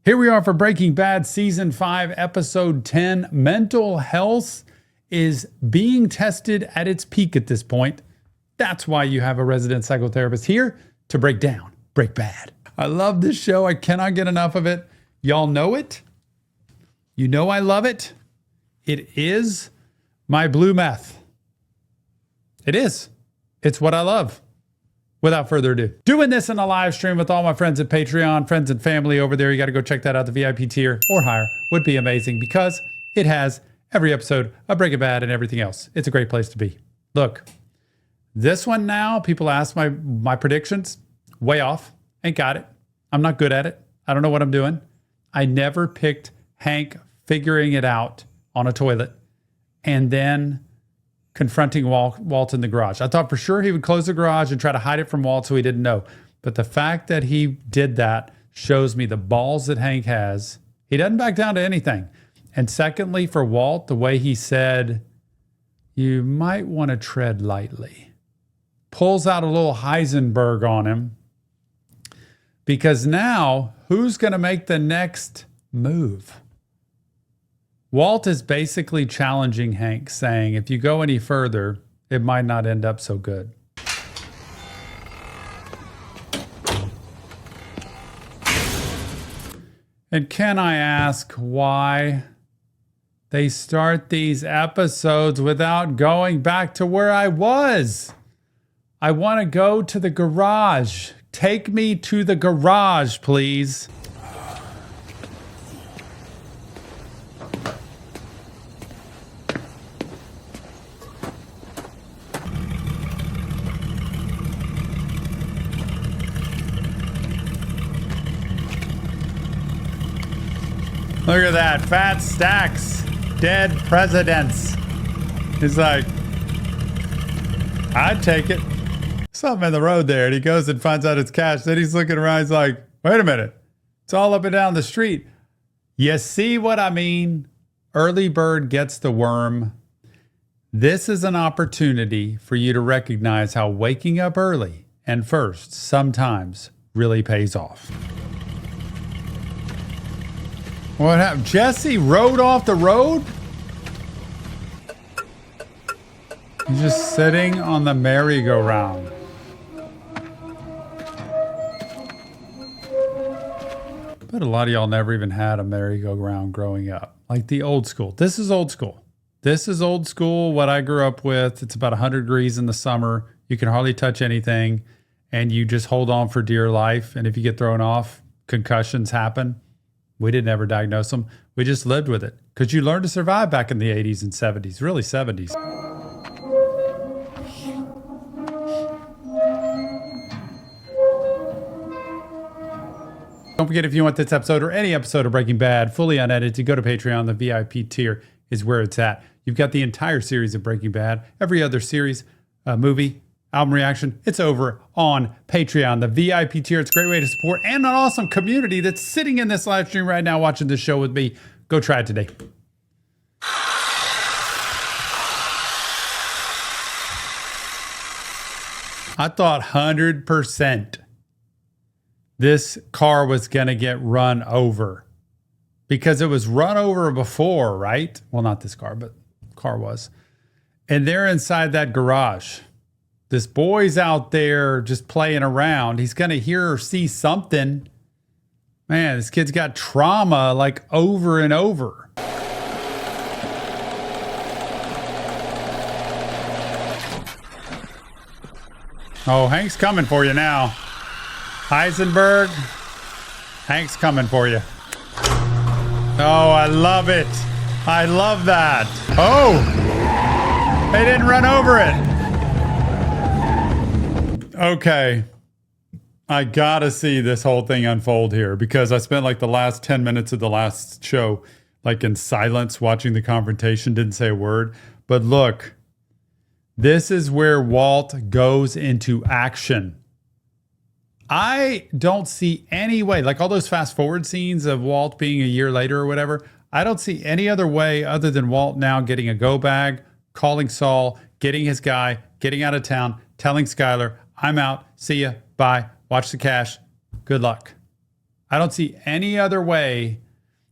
Here we are for Breaking Bad Season 5, Episode 10. Mental health is being tested at its peak at this point. That's why you have a resident psychotherapist here to break down, break bad. I love this show. I cannot get enough of it. Y'all know it. You know I love it. It is my blue meth. It is. It's what I love. Without further ado, doing this in a live stream with all my friends at Patreon, friends and family over there. You got to go check that out. The VIP tier or higher would be amazing because it has every episode of Breaking Bad and everything else. It's a great place to be. Look, this one now, people ask my predictions. Way off. Ain't got it. I'm not good at it. I don't know what I'm doing. I never picked Hank figuring it out on a toilet and then confronting Walt in the garage. I thought for sure he would close the garage and try to hide it from Walt so he didn't know. But the fact that he did that shows me the balls that Hank has. He doesn't back down to anything. And secondly, for Walt, the way he said, you might want to tread lightly. Pulls out a little Heisenberg on him. Because now, who's going to make the next move? Walt is basically challenging Hank, saying, if you go any further, it might not end up so good. And can I ask why they start these episodes without going back to where I was? I want to go to the garage. Take me to the garage, please. Look at that, fat stacks, dead presidents. He's like, I'd take it. Something in the road there, and he goes and finds out it's cash. Then he's looking around, he's like, wait a minute, it's all up and down the street. You see what I mean? Early bird gets the worm. This is an opportunity for you to recognize how waking up early and first sometimes really pays off. What happened? Jesse rode off the road? He's just sitting on the merry-go-round. But a lot of y'all never even had a merry-go-round growing up. Like the old school. This is old school. This is old school, what I grew up with. It's about 100 degrees in the summer. You can hardly touch anything. And you just hold on for dear life. And if you get thrown off, concussions happen. We didn't ever diagnose them. We just lived with it. Because you learned to survive back in the 80s and 70s. Really 70s. Don't forget, if you want this episode or any episode of Breaking Bad fully unedited, go to Patreon. The VIP tier is where it's at. You've got the entire series of Breaking Bad. Every other series, movie, album reaction, it's over on Patreon. The VIP tier, it's a great way to support and an awesome community that's sitting in this live stream right now watching this show with me. Go try it today. I thought 100% this car was going to get run over because it was run over before, right? Well, not this car, but the car was. And they're inside that garage. This boy's out there just playing around. He's going to hear or see something. Man, this kid's got trauma like over and over. Oh, Hank's coming for you now. Heisenberg, Hank's coming for you. Oh, I love it. I love that. Oh, they didn't run over it. Okay, I gotta see this whole thing unfold here because I spent like the last 10 minutes of the last show like in silence watching the confrontation, didn't say a word. But look, this is where Walt goes into action. I don't see any way, like all those fast forward scenes of Walt being a year later or whatever, I don't see any other way other than Walt now getting a go bag, calling Saul, getting his guy, getting out of town, telling Skyler, I'm out, see ya, bye, watch the cash, good luck. I don't see any other way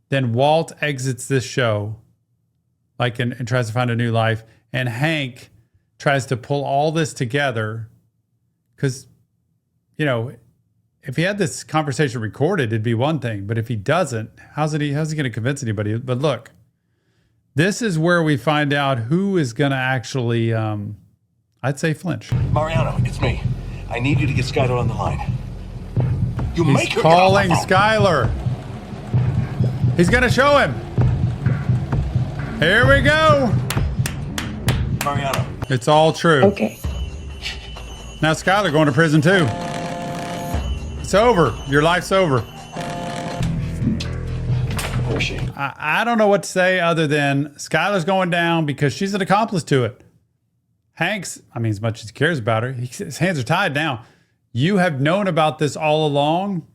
than Walt exits this show, like, and tries to find a new life, and Hank tries to pull all this together. Because, you know, if he had this conversation recorded, it'd be one thing. But if he doesn't, how's he going to convince anybody? But look, this is where we find out who is going to actually, I'd say, flinch. Mariano, it's me. I need you to get Skylar on the line. He's calling Skylar. He's going to show him. Here we go. Mariano. It's all true. Okay. Now Skylar going to prison too. It's over. Your life's over. Where is she? I don't know what to say other than Skylar's going down because she's an accomplice to it. Hank's, I mean, as much as he cares about her, his hands are tied now. You have known about this all along.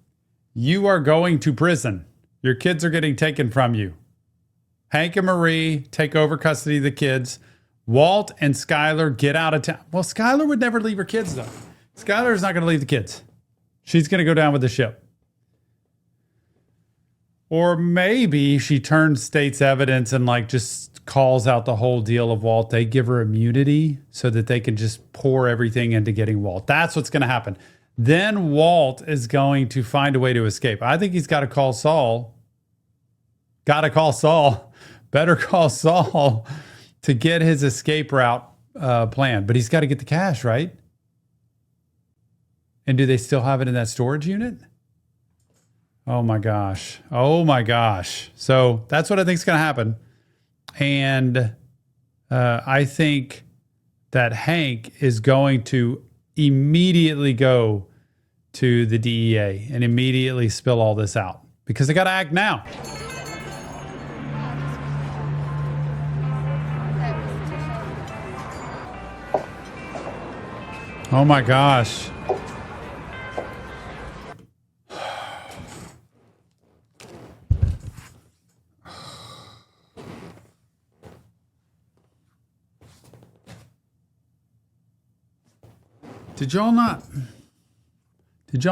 You are going to prison. Your kids are getting taken from you. Hank and Marie take over custody of the kids. Walt and Skylar get out of town. Well, Skylar would never leave her kids, though. Skylar is not going to leave the kids. She's going to go down with the ship. Or maybe she turns state's evidence and like just calls out the whole deal of Walt. They give her immunity so that they can just pour everything into getting Walt. That's what's going to happen. Then Walt is going to find a way to escape. I think he's got to call Saul. Got to call Saul. Better call Saul to get his escape route planned. But he's got to get the cash, right? And do they still have it in that storage unit? Oh my gosh. Oh my gosh. So that's what I think is going to happen. And I think that Hank is going to immediately go to the DEA and immediately spill all this out because they got to act now. Oh my gosh. Did y'all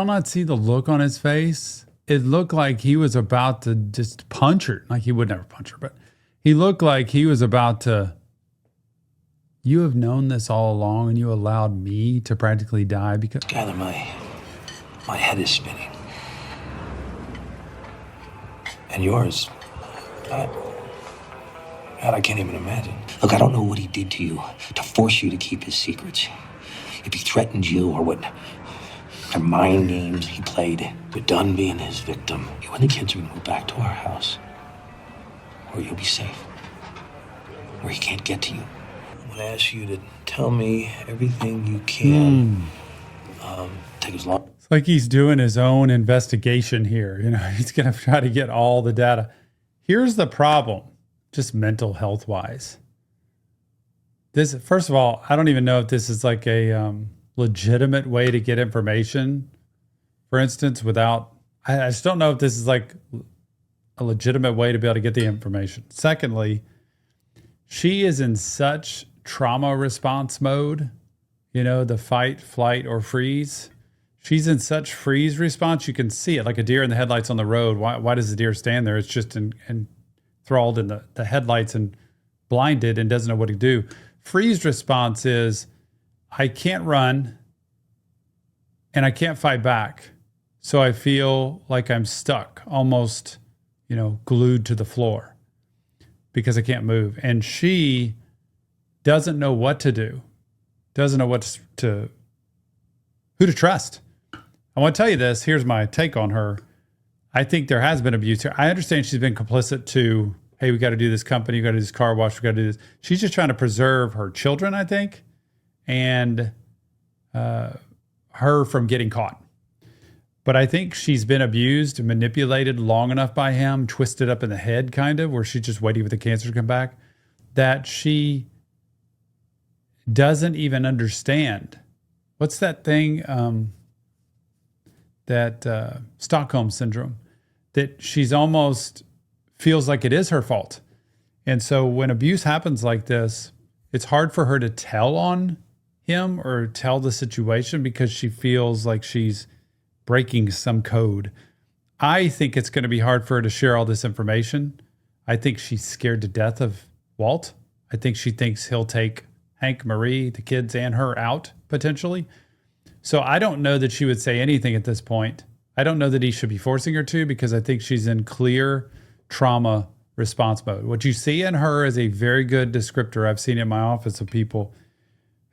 not see the look on his face? It looked like he was about to just punch her. Like he would never punch her, but he looked like he was about to. You have known this all along and you allowed me to practically die because... Skylar, my head is spinning. And yours, God, I can't even imagine. Look, I don't know what he did to you to force you to keep his secrets. If he threatened you or what the mind games he played, you're done being his victim. You and the kids are gonna move back to our house where you'll be safe, where he can't get to you. I'm gonna ask you to tell me everything you can. Take as long. It's like he's doing his own investigation here. You know, he's gonna try to get all the data. Here's the problem, just mental health wise. This, first of all, I don't even know if this is like a legitimate way to get information. For instance, without, I just don't know if this is like a legitimate way to be able to get the information. Secondly, she is in such trauma response mode, you know, the fight, flight, or freeze. She's in such freeze response. You can see it like a deer in the headlights on the road. Why does the deer stand there? It's just enthralled in the headlights and blinded and doesn't know what to do. Freeze response is, I can't run and I can't fight back. So I feel like I'm stuck, almost, you know, glued to the floor because I can't move. And she doesn't know what to do, doesn't know who to trust. I want to tell you this. Here's my take on her. I think there has been abuse here. I understand she's been complicit to, hey, we got to do this company, we got to do this car wash, we got to do this. She's just trying to preserve her children, I think, and her from getting caught. But I think she's been abused and manipulated long enough by him, twisted up in the head kind of, where she's just waiting for the cancer to come back, that she doesn't even understand. What's that thing, that Stockholm syndrome, that she's almost feels like it is her fault. And so when abuse happens like this, it's hard for her to tell on him or tell the situation because she feels like she's breaking some code. I think it's going to be hard for her to share all this information. I think she's scared to death of Walt. I think she thinks he'll take Hank, Marie, the kids, and her out potentially. So I don't know that she would say anything at this point. I don't know that he should be forcing her to, because I think she's in clear trauma response mode. What you see in her is a very good descriptor. I've seen it in my office of people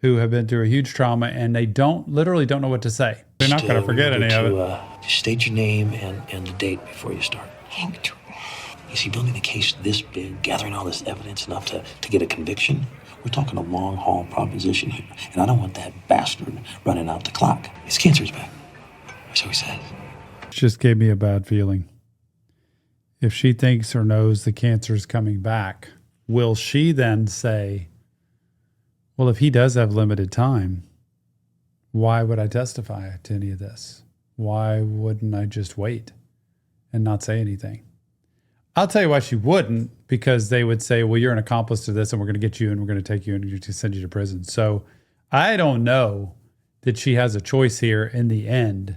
who have been through a huge trauma and they literally don't know what to say. They're not going to forget any of it. Just state your name and the date before you start. Hank. You see, building a case this big, gathering all this evidence enough to get a conviction, we're talking a long haul proposition here. And I don't want that bastard running out the clock. His cancer's back. So he says. Just gave me a bad feeling. If she thinks or knows the cancer's coming back, will she then say, well, if he does have limited time, why would I testify to any of this? Why wouldn't I just wait and not say anything? I'll tell you why she wouldn't, because they would say, well, you're an accomplice to this and we're going to get you and we're going to take you and send you to prison. So I don't know that she has a choice here in the end,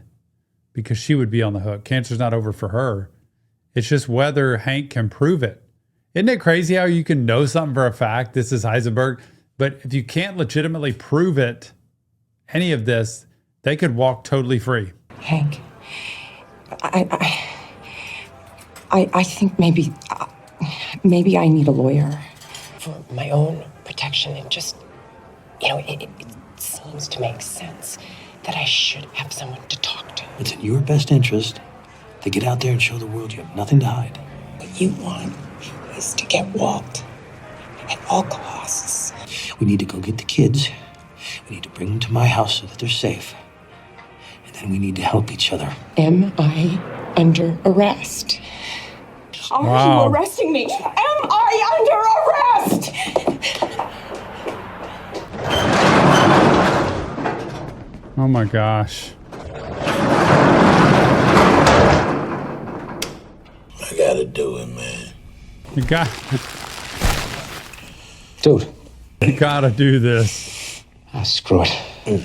because she would be on the hook. Cancer's not over for her. It's just whether Hank can prove it. Isn't it crazy how you can know something for a fact? This is Heisenberg. But if you can't legitimately prove it, any of this, they could walk totally free. Hank, I think maybe I need a lawyer. For my own protection and just, it seems to make sense that I should have someone to talk to. It's in your best interest to get out there and show the world you have nothing to hide. What you want is to get Walt at all costs. We need to go get the kids. We need to bring them to my house so that they're safe. And then we need to help each other. Am I under arrest? Are you arresting me? Am I under arrest? Oh my gosh. I gotta do it, man. You got... Dude. You gotta do this. Screw it.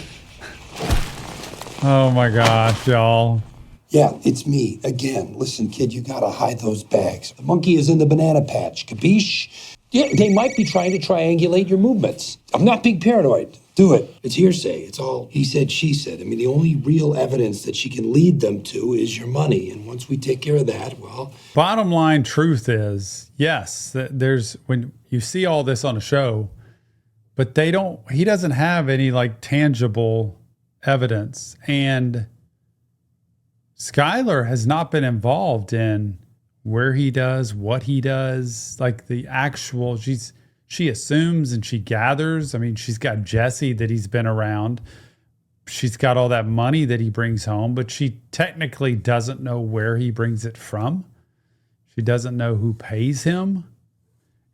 Oh my gosh, y'all. Yeah, it's me again. Listen, kid, you gotta hide those bags. The monkey is in the banana patch, capiche? Yeah, they might be trying to triangulate your movements. I'm not being paranoid. Do it. It's hearsay. It's all he said, she said. I mean, the only real evidence that she can lead them to is your money. And once we take care of that, well... Bottom line truth is, yes, there's, when you see all this on a show, but he doesn't have any like tangible evidence. And Skylar has not been involved in where he does, what he does, like the actual, she assumes and she gathers. I mean, she's got Jesse that he's been around. She's got all that money that he brings home, but she technically doesn't know where he brings it from. She doesn't know who pays him.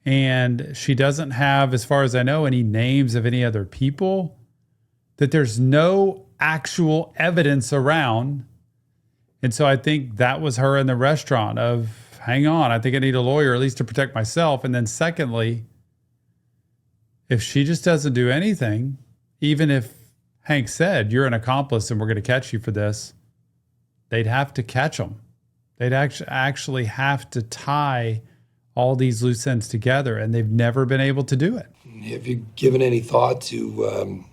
And she doesn't have, as far as I know, any names of any other people, that there's no actual evidence around. And so I think that was her in the restaurant of, hang on, I think I need a lawyer at least to protect myself. And then secondly, if she just doesn't do anything, even if Hank said, you're an accomplice and we're going to catch you for this, they'd have to catch him. They'd actually have to tie all these loose ends together, and they've never been able to do it. Have you given any thought to...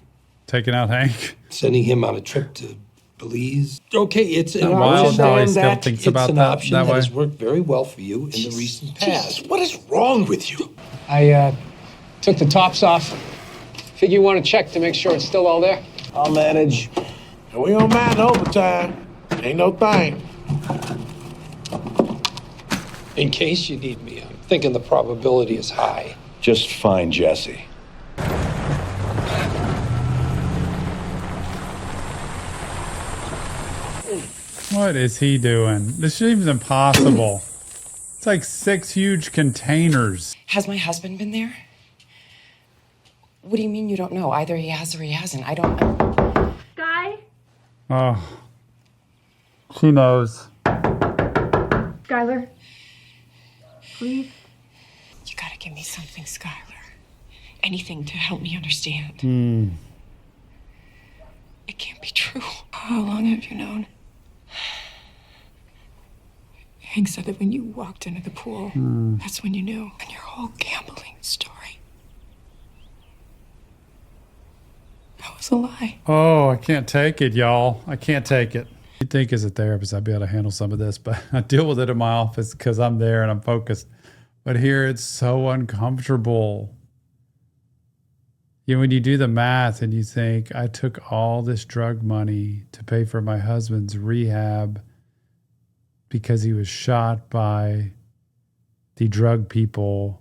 taking out Hank? Sending him on a trip to Belize? Okay, it's an Wild option how he still that thinks it's about an that option that that way. has worked very well for you in the recent past. What is wrong with you? I took the tops off. Figure you want to check to make sure it's still all there? I'll manage. And we don't mind overtime. Ain't no thing. In case you need me, I'm thinking the probability is high. Just find Jesse. What is he doing? This seems impossible. It's like 6 huge containers. Has my husband been there? What do you mean you don't know? Either he has or he hasn't. I don't know. Sky? Oh. She knows. Skylar? Please? You gotta give me something, Skylar. Anything to help me understand. It can't be true. How long have you known? Hank said that when you walked into the pool, that's when you knew. And your whole gambling story. That was a lie. Oh, I can't take it, y'all. I can't take it. You'd think as a therapist I'd be able to handle some of this, but I deal with it in my office because I'm there and I'm focused. But here it's so uncomfortable. You know, when you do the math and you think, I took all this drug money to pay for my husband's rehab because he was shot by the drug people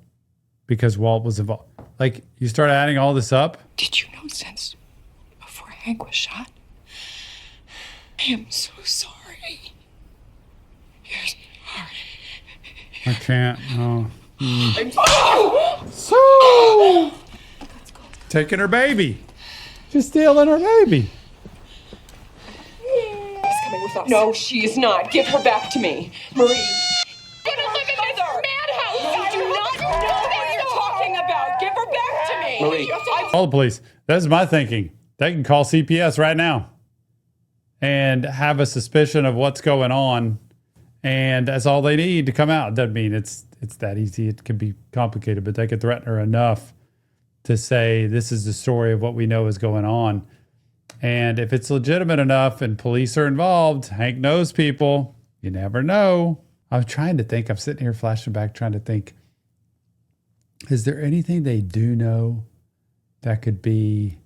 because Walt was involved. Like, you start adding all this up. Did you know since before Hank was shot? I am so sorry. Yes, sorry. I can't. No. So Taking her baby. Just stealing her baby. She's coming with us. No, she is not. Give her back to me. Marie. You're gonna live in this madhouse. I do not know what you're talking about. Give her back to me. Marie. Call the police. That's my thinking. They can call CPS right now and have a suspicion of what's going on. And that's all they need to come out. Doesn't mean it's that easy. It can be complicated, but they could threaten her enough to say, this is the story of what we know is going on. And if it's legitimate enough and police are involved, Hank knows people. You never know. I'm trying to think. I'm sitting here flashing back, trying to think. Is there anything they do know that could be,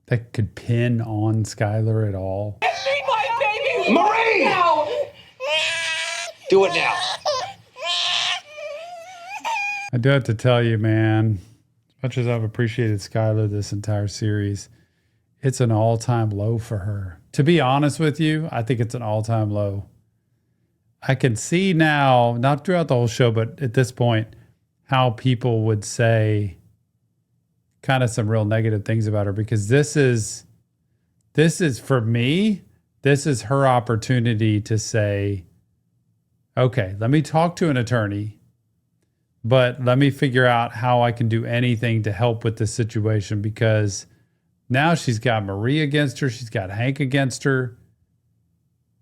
that could pin on Skylar at all? Give me my baby. Marie! Now. Do it now. I do have to tell you, man, as much as I've appreciated Skylar this entire series, it's an all-time low for her. To be honest with you, I think it's an all-time low. I can see now, not throughout the whole show, but at this point, how people would say kind of some real negative things about her, because this is for me, this is her opportunity to say, okay, let me talk to an attorney, but let me figure out how I can do anything to help with this situation, because now she's got Marie against her. She's got Hank against her.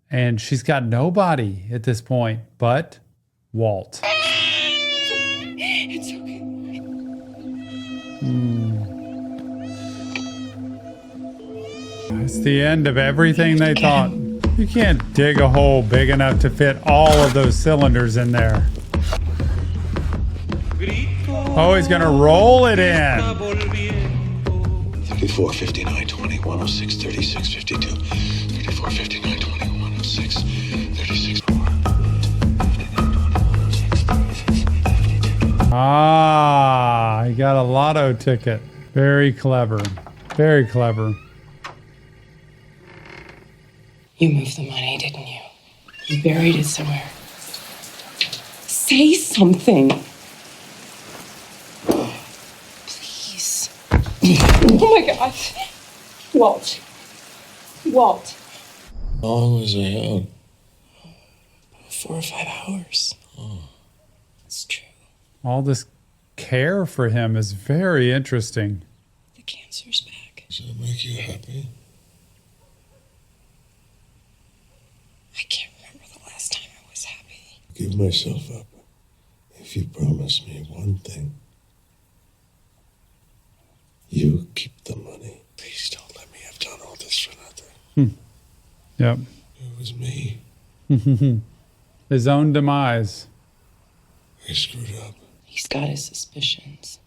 And she's got nobody at this point but Walt. It's okay. It's the end of everything they thought. You can't dig a hole big enough to fit all of those cylinders in there. Oh, he's going to roll it in. 34, 59, 20, 106, 36, 52. 34, 59, 20, 106, 36. Ah, he got a lotto ticket. Very clever. Very clever. You moved the money, didn't you? You buried it somewhere. Say something. Please. Oh my God. Walt. Walt. How long was I out? 4 or 5 hours. Oh. It's true. All this care for him is very interesting. The cancer's back. Does that make you happy? I can't remember the last time I was happy. Give myself up. If you promise me one thing, you keep the money. Please don't let me have done all this for nothing. Yep. It was me. His own demise. I screwed up. He's got his suspicions.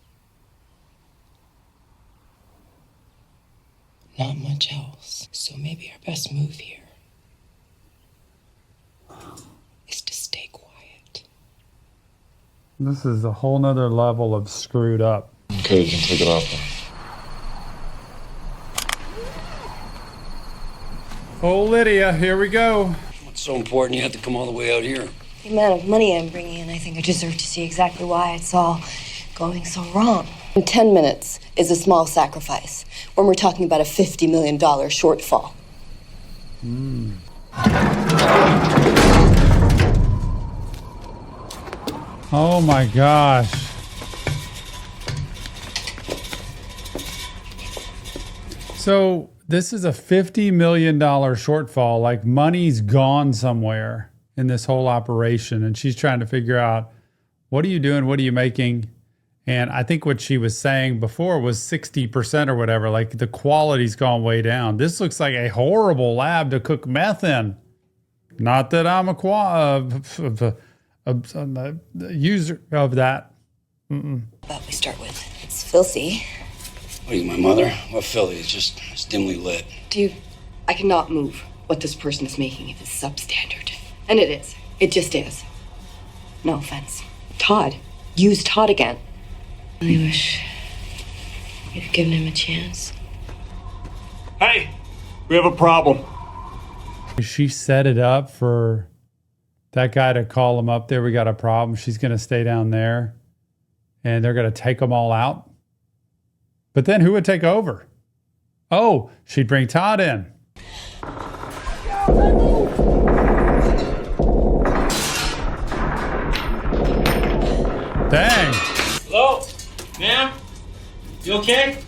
Not much else. So maybe our best move here is to stay quiet. This is a whole nother level of screwed up. Okay, you can take it off now. Oh, Lydia, here we go. What's so important you have to come all the way out here? The amount of money I'm bringing in, I think I deserve to see exactly why it's all going so wrong. 10 minutes is a small sacrifice when we're talking about a $50 million shortfall. Oh my gosh. So this is a $50 million shortfall, like money's gone somewhere in this whole operation. And she's trying to figure out, what are you doing? What are you making? And I think what she was saying before was 60% or whatever. Like the quality's gone way down. This looks like a horrible lab to cook meth in. Not that I'm a user of that. What we start with. It's filthy. What are you, my mother? What filthy? It's dimly lit. Dude, I cannot move what this person is making if it's substandard. And it is. It just is. No offense. Todd. Use Todd again. I wish you'd given him a chance. Hey, we have a problem. She set it up for that guy to call him up there. We got a problem. She's going to stay down there and they're going to take them all out. But then who would take over? Oh, she'd bring Todd in. Dang. Hello? Ma'am? You okay?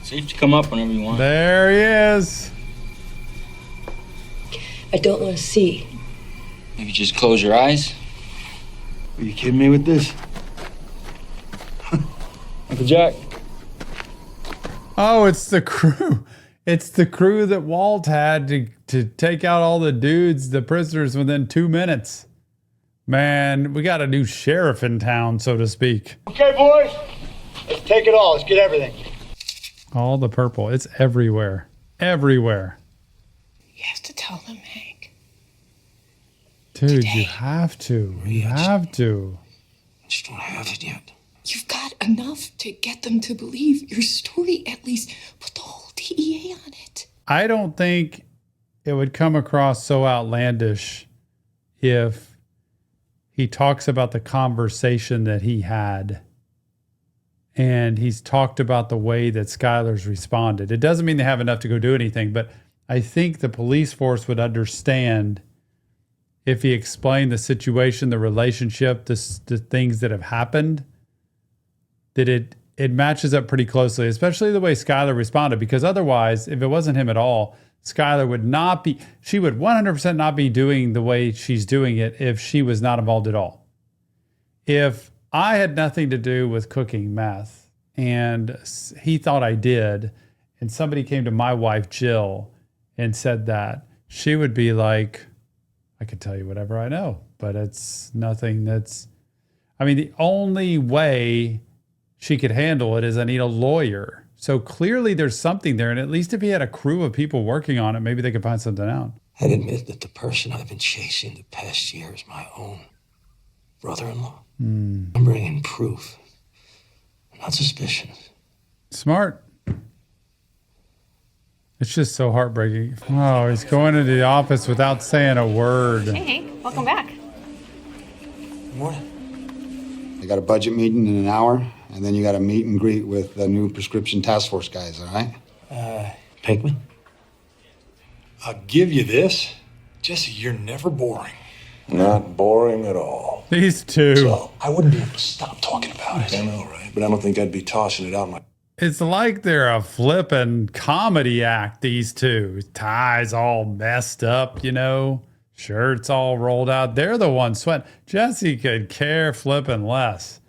Safe to come up whenever you want. There he is. I don't want to see. Maybe just close your eyes. Are you kidding me with this? Uncle Jack. Oh, it's the crew. It's the crew that Walt had to take out all the dudes, the prisoners, within 2 minutes. Man, we got a new sheriff in town, so to speak. Okay, boys. Let's take it all. Let's get everything. All the purple. It's everywhere. Everywhere. You have to tell them, Hank. Dude, Today. you have to. You have to. I just don't have it yet. You've got enough to get them to believe your story, at least. Put the whole DEA on it. I don't think it would come across so outlandish if he talks about the conversation that he had and he's talked about the way that Skylar's responded. It doesn't mean they have enough to go do anything, but I think the police force would understand if he explained the situation, the relationship, the things that have happened, that it matches up pretty closely, especially the way Skylar responded, because otherwise, if it wasn't him at all, Skylar would not be, she would 100% not be doing the way she's doing it if she was not involved at all. If I had nothing to do with cooking meth and he thought I did, and somebody came to my wife, Jill, and said that, she would be like, I could tell you whatever I know, but it's nothing that's, I mean, the only way she could handle it is I need a lawyer. So clearly there's something there. And at least if he had a crew of people working on it, maybe they could find something out. I'd admit that the person I've been chasing the past year is my own brother-in-law. I'm bringing proof, not suspicions. Smart. It's just so heartbreaking. Oh, he's going into the office without saying a word. Hey, Hank, welcome back. Good morning. I got a budget meeting in an hour, and then you got a meet and greet with the new prescription task force guys, all right? Pinkman? I'll give you this. Jesse, you're never boring. Not boring at all. These two. So, I wouldn't be able to stop talking about it. I know, right? But I don't think I'd be tossing it out my... It's like they're a flippin' comedy act, these two. Ties all messed up, you know. Shirts all rolled out. They're the ones sweating. Jesse could care flippin' less.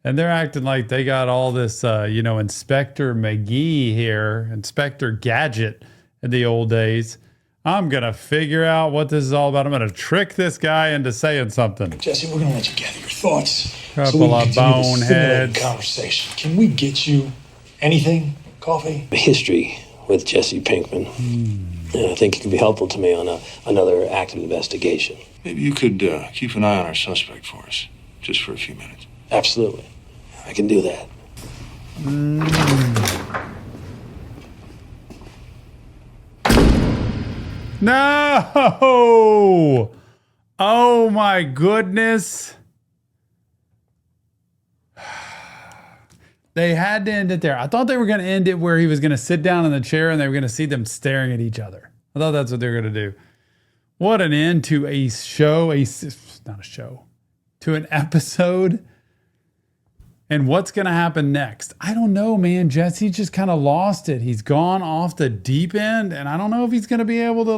And they're acting like they got all this, Inspector McGee here, Inspector Gadget in the old days. I'm going to figure out what this is all about. I'm going to trick this guy into saying something. Jesse, we're going to let you gather your thoughts. Couple of continue this boneheads. stimulating conversation. Can we get you anything? Coffee? A history with Jesse Pinkman. I think it could be helpful to me on another active investigation. Maybe you could keep an eye on our suspect for us, just for a few minutes. Absolutely. I can do that. No! Oh my goodness. They had to end it there. I thought they were going to end it where he was going to sit down in the chair and they were going to see them staring at each other. I thought that's what they were going to do. What an end to a show, not a show, to an episode. And what's going to happen next? I don't know, man. Jesse just kind of lost it. He's gone off the deep end, and I don't know if he's going to be able to,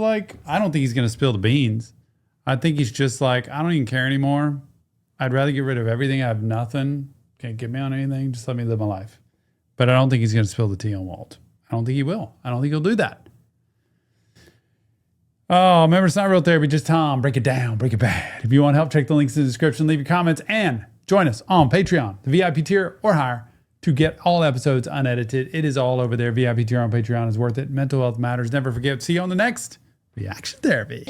I don't think he's going to spill the beans. I think he's just like, I don't even care anymore. I'd rather get rid of everything. I have nothing. Can't get me on anything. Just let me live my life. But I don't think he's going to spill the tea on Walt. I don't think he will. I don't think he'll do that. Oh, remember, it's not real therapy, just Tom. Break it down, break it bad. If you want help, check the links in the description, leave your comments, and join us on Patreon, the VIP tier or higher, to get all episodes unedited. It is all over there. VIP tier on Patreon is worth it. Mental health matters. Never forget. See you on the next Reaction Therapy.